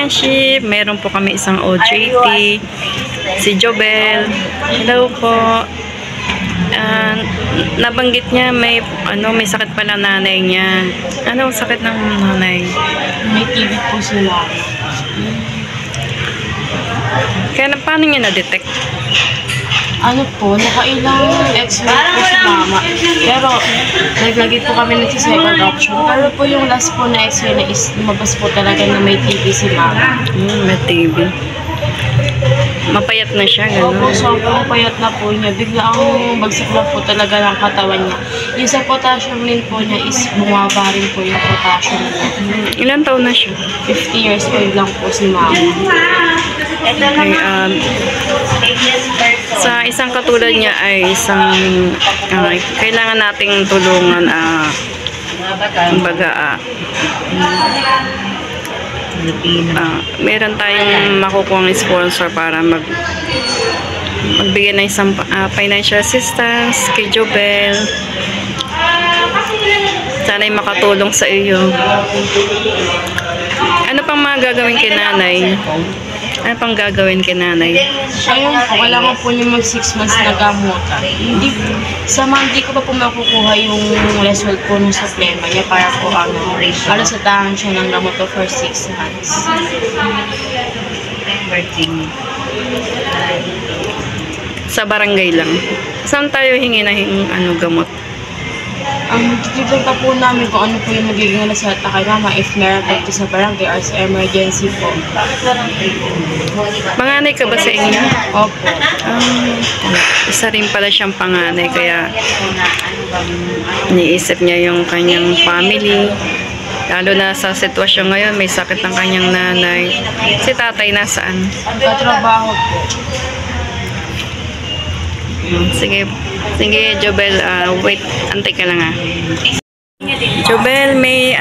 friendship. Meron po kami isang OJT, si Jobel. Hello po. Nabanggit niya may sakit pala nanay niya. Ano sakit ng nanay? May TB po sila. Kaya paano niya na-detect? Ano po, nakailang x-ray po si mama. Pero, naglagay po kami ng second option. Pero po yung last po na x-ray na is lumabas po talaga na may TB si mama. May TB. Mapayat na siya, gano'n? Opo, sobrang payat na po niya. Bigla ang bagsak na po talaga ng katawan niya. Yung sa potassium rin po niya is bumaba rin po yung potassium niya. Ilan taon na siya? 50 years old lang po si mama. Okay, sa isang katulad niya ay kailangan nating tulungan meron tayong makukuha sponsor para magbigay ng isang financial assistance kay Jobel. Sana'y makatulong sa iyo. Ano pang mga gagawin kay nanay? Ano pang gagawin kay nanay? Ayun po, kailangan po niya mag 6 months na gamutan. Hindi ko pa po makukuha yung result po ng suplema niya para po sa tahan siya ng gamot for 6 months. Sa barangay lang. Saan tayo hingi na gamot? Ang titipan pa po namin kung ano po yung magiging reseta kay mama if meron pa ito sa barangay or sa emergency po. Panganay ka ba sa inyo? Opo. Isa rin pala siyang panganay kaya iniisip niya yung kanyang family. Lalo na sa sitwasyon ngayon, may sakit ng kanyang nanay. Si tatay nasaan? Katrabaho po. Sige, Jobel, wait, antay ka lang Jobel, may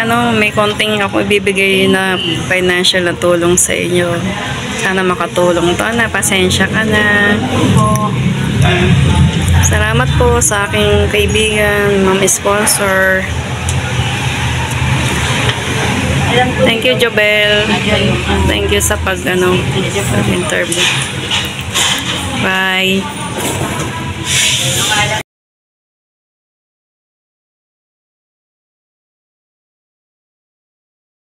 konting ako ibibigay na financial na tulong sa inyo. Sana makatulong to na, pasensya ka na. Salamat po sa aking kaibigan, ma'am sponsor. Thank you, Jobel. Thank you sa interview. Bye.